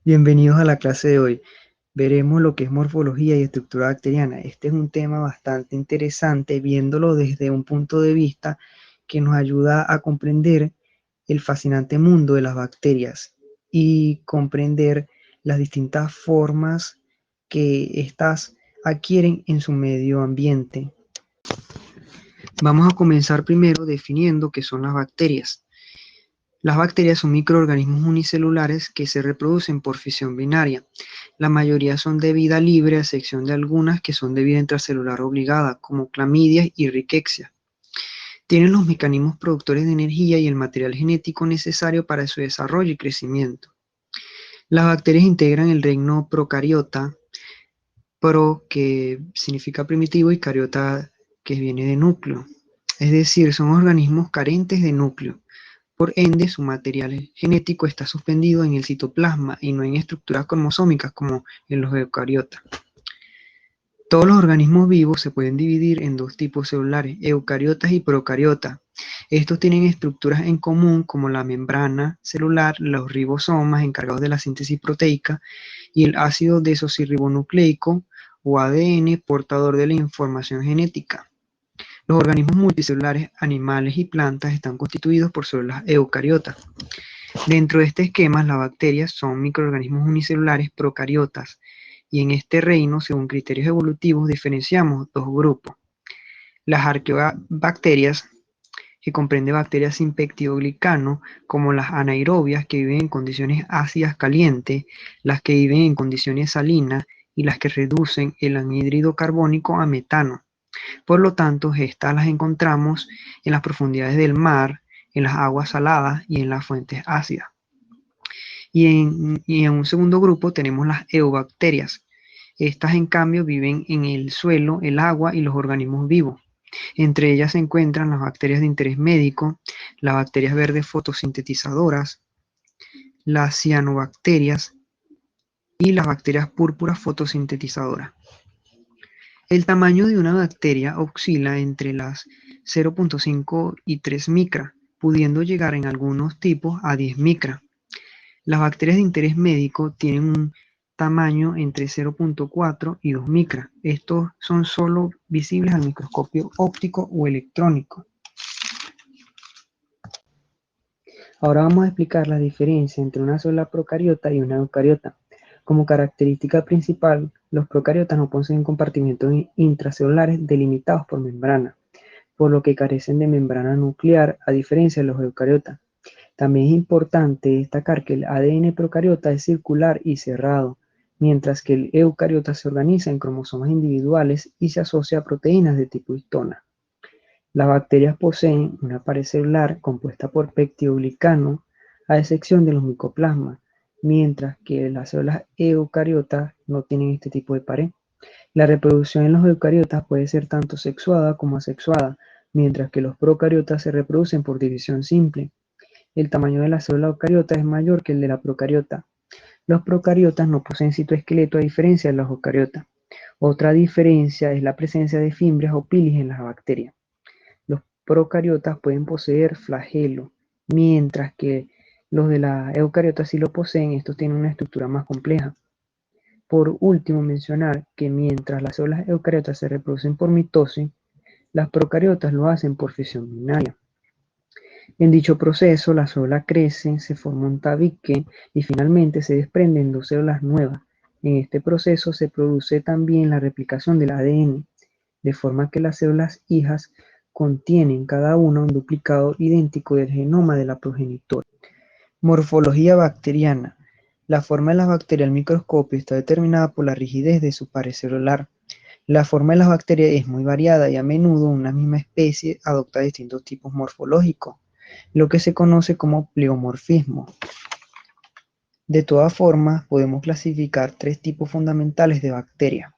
Bienvenidos a la clase de hoy. Veremos lo que es morfología y estructura bacteriana. Este es un tema bastante interesante, viéndolo desde un punto de vista que nos ayuda a comprender el fascinante mundo de las bacterias y comprender las distintas formas que éstas adquieren en su medio ambiente. Vamos a comenzar primero definiendo qué son las bacterias. Las bacterias son microorganismos unicelulares que se reproducen por fisión binaria. La mayoría son de vida libre, a excepción de algunas que son de vida intracelular obligada, como clamidias y rickettsia. Tienen los mecanismos productores de energía y el material genético necesario para su desarrollo y crecimiento. Las bacterias integran el reino procariota, pro que significa primitivo y cariota que viene de núcleo. Es decir, son organismos carentes de núcleo. Por ende, su material genético está suspendido en el citoplasma y no en estructuras cromosómicas como en los eucariotas. Todos los organismos vivos se pueden dividir en dos tipos celulares, eucariotas y procariotas. Estos tienen estructuras en común como la membrana celular, los ribosomas encargados de la síntesis proteica y el ácido desoxirribonucleico o ADN portador de la información genética. Los organismos multicelulares, animales y plantas están constituidos por células eucariotas. Dentro de este esquema, las bacterias son microorganismos unicelulares procariotas, y en este reino, según criterios evolutivos, diferenciamos dos grupos. Las arqueobacterias, que comprende bacterias sin peptidoglicano, como las anaerobias, que viven en condiciones ácidas calientes, las que viven en condiciones salinas, y las que reducen el anhídrido carbónico a metano. Por lo tanto, estas las encontramos en las profundidades del mar, en las aguas saladas y en las fuentes ácidas. Y en un segundo grupo tenemos las eubacterias. Estas, en cambio, viven en el suelo, el agua y los organismos vivos. Entre ellas se encuentran las bacterias de interés médico, las bacterias verdes fotosintetizadoras, las cianobacterias y las bacterias púrpuras fotosintetizadoras. El tamaño de una bacteria oscila entre las 0.5 y 3 micras, pudiendo llegar en algunos tipos a 10 micras. Las bacterias de interés médico tienen un tamaño entre 0.4 y 2 micras. Estos son solo visibles al microscopio óptico o electrónico. Ahora vamos a explicar la diferencia entre una célula procariota y una eucariota. Como característica principal, los procariotas no poseen compartimentos intracelulares delimitados por membrana, por lo que carecen de membrana nuclear, a diferencia de los eucariotas. También es importante destacar que el ADN procariota es circular y cerrado, mientras que el eucariota se organiza en cromosomas individuales y se asocia a proteínas de tipo histona. Las bacterias poseen una pared celular compuesta por peptidoglicano, a excepción de los micoplasmas, mientras que las células eucariotas no tienen este tipo de pared. La reproducción en los eucariotas puede ser tanto sexuada como asexuada, mientras que los procariotas se reproducen por división simple. El tamaño de la célula eucariota es mayor que el de la procariota. Los procariotas no poseen citoesqueleto a diferencia de los eucariotas. Otra diferencia es la presencia de fimbrias o pilis en las bacterias. Los procariotas pueden poseer flagelo, mientras que los de las eucariotas sí lo poseen. Estos tienen una estructura más compleja. Por último, mencionar que mientras las células eucariotas se reproducen por mitosis, las procariotas lo hacen por fisión binaria. En dicho proceso, las células crecen, se forma un tabique y finalmente se desprenden dos células nuevas. En este proceso se produce también la replicación del ADN, de forma que las células hijas contienen cada una un duplicado idéntico del genoma de la progenitora. Morfología bacteriana. La forma de las bacterias al microscopio está determinada por la rigidez de su pared celular. La forma de las bacterias es muy variada y a menudo una misma especie adopta distintos tipos morfológicos, lo que se conoce como pleomorfismo. De todas formas, podemos clasificar tres tipos fundamentales de bacterias.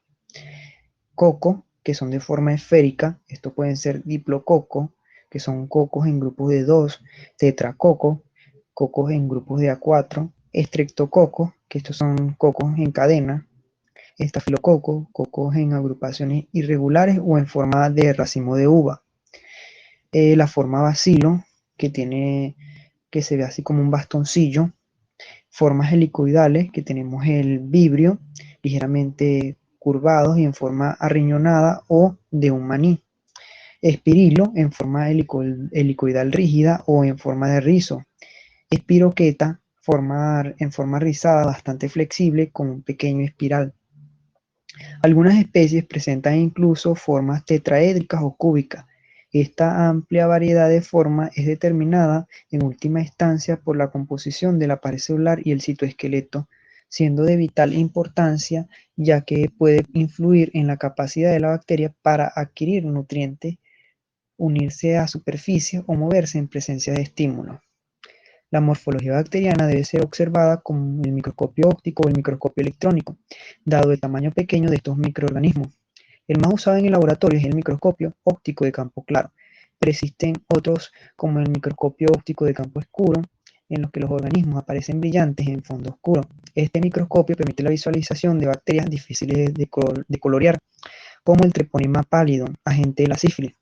Coco, que son de forma esférica, estos pueden ser diplococo, que son cocos en grupos de 2, tetracoco, cocos en grupos de A4, estreptococo, que estos son cocos en cadena, estafilococo, cocos en agrupaciones irregulares o en forma de racimo de uva. La forma bacilo, que se ve así como un bastoncillo. Formas helicoidales, que tenemos el vibrio, ligeramente curvados y en forma arriñonada o de un maní. Espirilo, en forma helicoidal rígida o en forma de rizo. Espiroqueta, en forma rizada, bastante flexible, con un pequeño espiral. Algunas especies presentan incluso formas tetraédricas o cúbicas. Esta amplia variedad de formas es determinada en última instancia por la composición de la pared celular y el citoesqueleto, siendo de vital importancia ya que puede influir en la capacidad de la bacteria para adquirir nutrientes, unirse a superficie o moverse en presencia de estímulos. La morfología bacteriana debe ser observada con el microscopio óptico o el microscopio electrónico, dado el tamaño pequeño de estos microorganismos. El más usado en el laboratorio es el microscopio óptico de campo claro, pero existen otros como el microscopio óptico de campo oscuro, en los que los organismos aparecen brillantes en fondo oscuro. Este microscopio permite la visualización de bacterias difíciles de colorear, como el treponema pálido, agente de la sífilis.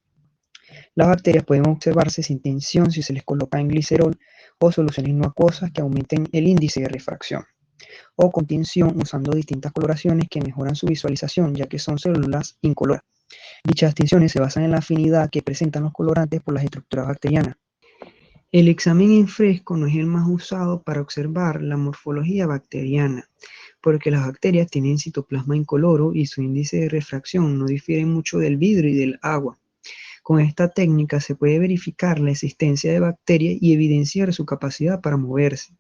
Las bacterias pueden observarse sin tinción si se les coloca en glicerol o soluciones no acuosas que aumenten el índice de refracción, o con tinción usando distintas coloraciones que mejoran su visualización, ya que son células incoloras. Dichas tinciones se basan en la afinidad que presentan los colorantes por las estructuras bacterianas. El examen en fresco no es el más usado para observar la morfología bacteriana, porque las bacterias tienen citoplasma incoloro y su índice de refracción no difiere mucho del vidrio y del agua. Con esta técnica se puede verificar la existencia de bacterias y evidenciar su capacidad para moverse.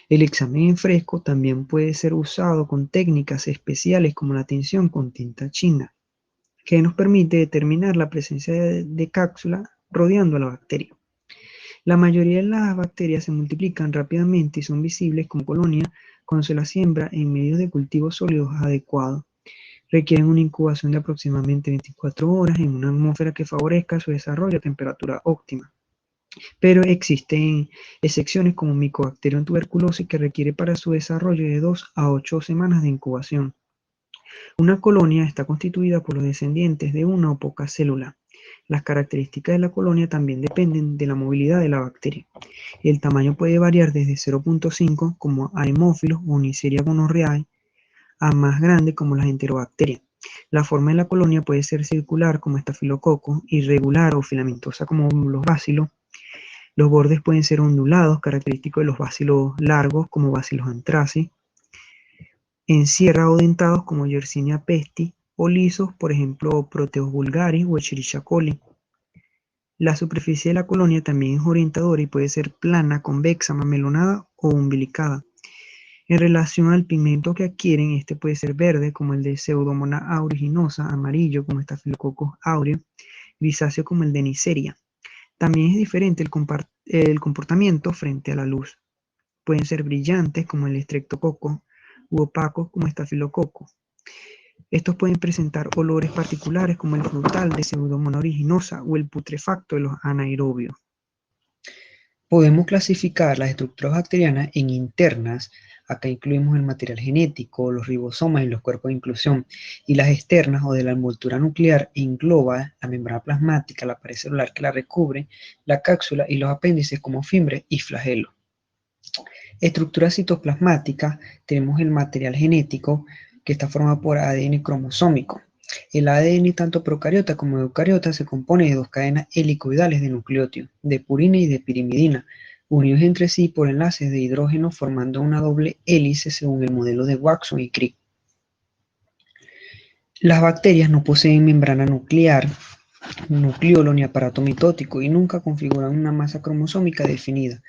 El examen en fresco también puede ser usado con técnicas especiales como la tinción con tinta china, que nos permite determinar la presencia de cápsula rodeando a la bacteria. La mayoría de las bacterias se multiplican rápidamente y son visibles como colonias cuando se las siembra en medios de cultivo sólidos adecuados. Requieren una incubación de aproximadamente 24 horas en una atmósfera que favorezca su desarrollo a temperatura óptima. Pero existen excepciones como Mycobacterium tuberculosis que requiere para su desarrollo de 2 a 8 semanas de incubación. Una colonia está constituida por los descendientes de una o pocas células. Las características de la colonia también dependen de la movilidad de la bacteria. El tamaño puede variar desde 0.5 como Haemophilus o Neisseria gonorrhoeae a más grande como las enterobacterias. La forma de la colonia puede ser circular como estafilococo, irregular o filamentosa como los bacilos. Los bordes pueden ser ondulados, característicos de los bacilos largos como Bacillus anthracis, en sierra o dentados como Yersinia pestis, o lisos, por ejemplo, Proteus vulgaris o Escherichia coli. La superficie de la colonia también es orientadora y puede ser plana, convexa, mamelonada o umbilicada. En relación al pigmento que adquieren, este puede ser verde, como el de Pseudomonas aeruginosa, amarillo, como Staphylococcus aureus, grisáceo, como el de Neisseria. También es diferente el comportamiento frente a la luz. Pueden ser brillantes, como el Streptococcus, u opacos, como Staphylococcus. Estos pueden presentar olores particulares, como el frutal de Pseudomonas aeruginosa o el putrefacto de los anaerobios. Podemos clasificar las estructuras bacterianas en internas. Acá incluimos el material genético, los ribosomas y los cuerpos de inclusión, y las externas o de la envoltura nuclear engloba la membrana plasmática, la pared celular que la recubre, la cápsula y los apéndices como fimbre y flagelo. Estructura citoplasmática, tenemos el material genético que está formado por ADN cromosómico. El ADN tanto procariota como eucariota se compone de dos cadenas helicoidales de nucleótidos, de purina y de pirimidina, unidos entre sí por enlaces de hidrógeno formando una doble hélice según el modelo de Watson y Crick. Las bacterias no poseen membrana nuclear, nucleolo ni aparato mitótico y nunca configuran una masa cromosómica definida.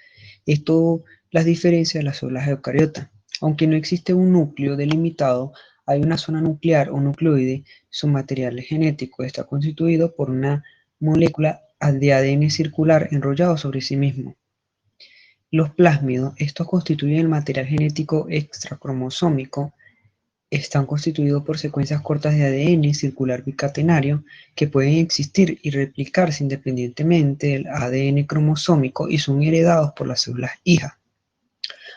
Esto las diferencia de las células eucariotas. Aunque no existe un núcleo delimitado, hay una zona nuclear o nucleoide. Su material genético está constituido por una molécula de ADN circular enrollado sobre sí mismo. Los plásmidos, estos constituyen el material genético extracromosómico, están constituidos por secuencias cortas de ADN circular bicatenario que pueden existir y replicarse independientemente del ADN cromosómico y son heredados por las células hijas.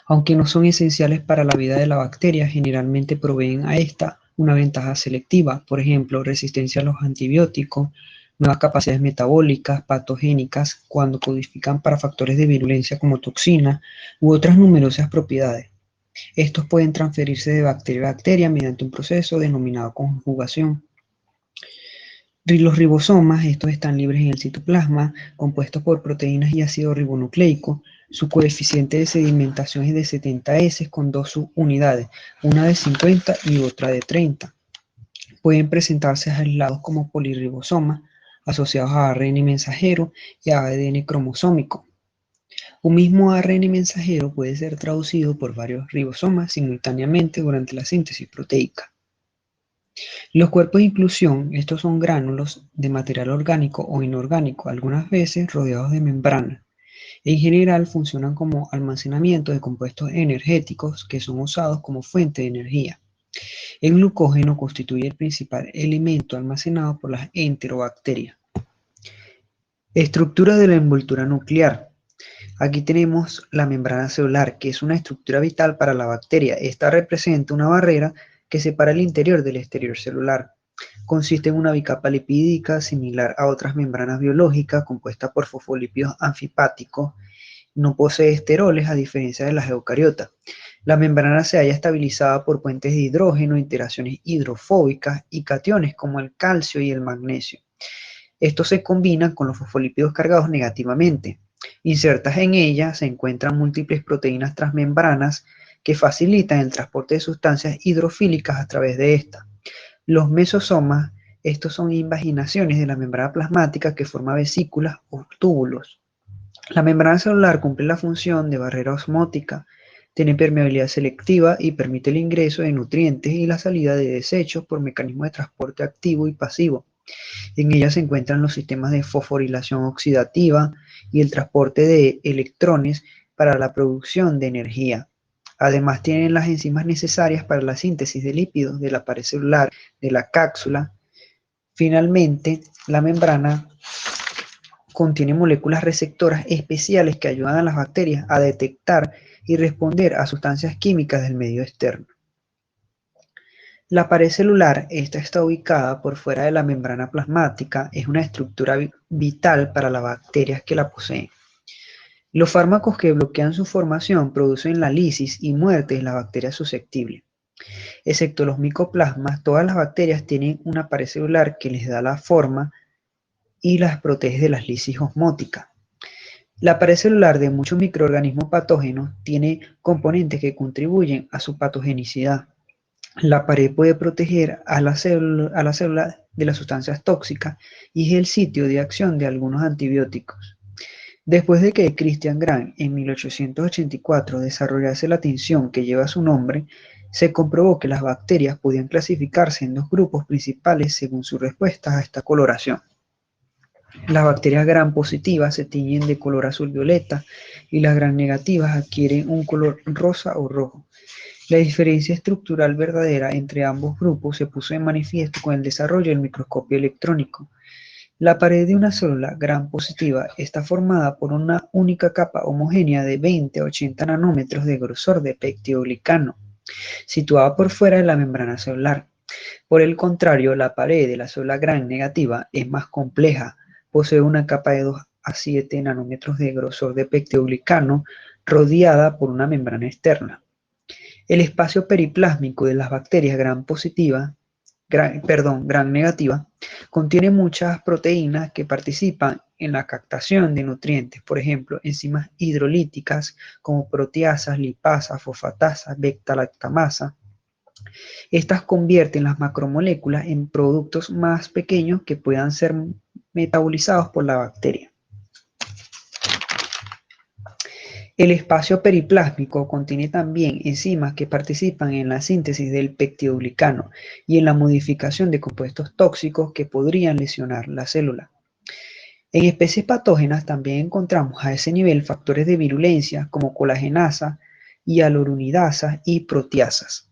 Aunque no son esenciales para la vida de la bacteria, generalmente proveen a esta una ventaja selectiva, por ejemplo, resistencia a los antibióticos, nuevas capacidades metabólicas, patogénicas, cuando codifican para factores de virulencia como toxinas u otras numerosas propiedades. Estos pueden transferirse de bacteria a bacteria mediante un proceso denominado conjugación. Los ribosomas, estos están libres en el citoplasma, compuestos por proteínas y ácido ribonucleico. Su coeficiente de sedimentación es de 70 S con dos subunidades, una de 50 y otra de 30. Pueden presentarse aislados como polirribosomas, asociados a ARN mensajero y a ADN cromosómico. Un mismo ARN mensajero puede ser traducido por varios ribosomas simultáneamente durante la síntesis proteica. Los cuerpos de inclusión, estos son gránulos de material orgánico o inorgánico, algunas veces rodeados de membrana. En general funcionan como almacenamiento de compuestos energéticos que son usados como fuente de energía. El glucógeno constituye el principal elemento almacenado por las enterobacterias. Estructura de la envoltura nuclear. Aquí tenemos la membrana celular, que es una estructura vital para la bacteria. Esta representa una barrera que separa el interior del exterior celular. Consiste en una bicapa lipídica similar a otras membranas biológicas compuesta por fosfolípidos anfipáticos. No posee esteroles a diferencia de las eucariotas. La membrana se halla estabilizada por puentes de hidrógeno, interacciones hidrofóbicas y cationes como el calcio y el magnesio. Estos se combinan con los fosfolípidos cargados negativamente. Insertas en ella se encuentran múltiples proteínas transmembranas que facilitan el transporte de sustancias hidrofílicas a través de esta. Los mesosomas, estos son invaginaciones de la membrana plasmática que forma vesículas o túbulos. La membrana celular cumple la función de barrera osmótica, tiene permeabilidad selectiva y permite el ingreso de nutrientes y la salida de desechos por mecanismos de transporte activo y pasivo. En ella se encuentran los sistemas de fosforilación oxidativa y el transporte de electrones para la producción de energía. Además, tienen las enzimas necesarias para la síntesis de lípidos de la pared celular, de la cápsula. Finalmente, la membrana contiene moléculas receptoras especiales que ayudan a las bacterias a detectar y responder a sustancias químicas del medio externo. La pared celular, esta está ubicada por fuera de la membrana plasmática, es una estructura vital para las bacterias que la poseen. Los fármacos que bloquean su formación producen la lisis y muerte de las bacterias susceptibles. Excepto los micoplasmas, todas las bacterias tienen una pared celular que les da la forma y las protege de las lisis osmóticas. La pared celular de muchos microorganismos patógenos tiene componentes que contribuyen a su patogenicidad. La pared puede proteger a la célula de las sustancias tóxicas y es el sitio de acción de algunos antibióticos. Después de que Christian Gram en 1884 desarrollase la tensión que lleva su nombre, se comprobó que las bacterias podían clasificarse en dos grupos principales según su respuesta a esta coloración. Las bacterias Gram positivas se tiñen de color azul violeta y las Gram negativas adquieren un color rosa o rojo. La diferencia estructural verdadera entre ambos grupos se puso en manifiesto con el desarrollo del microscopio electrónico. La pared de una célula Gram positiva está formada por una única capa homogénea de 20 a 80 nanómetros de grosor de peptidoglicano, situada por fuera de la membrana celular. Por el contrario, la pared de la célula Gram negativa es más compleja, posee una capa de 2 a 7 nanómetros de grosor de peptidoglicano rodeada por una membrana externa. El espacio periplásmico de las bacterias Gram negativa, contiene muchas proteínas que participan en la captación de nutrientes, por ejemplo, enzimas hidrolíticas como proteasas, lipasas, fosfatasas, beta-lactamasa. Estas convierten las macromoléculas en productos más pequeños que puedan ser metabolizados por la bacteria. El espacio periplásmico contiene también enzimas que participan en la síntesis del peptidoglicano y en la modificación de compuestos tóxicos que podrían lesionar la célula. En especies patógenas también encontramos a ese nivel factores de virulencia como colagenasa, hialuronidasas y proteasas.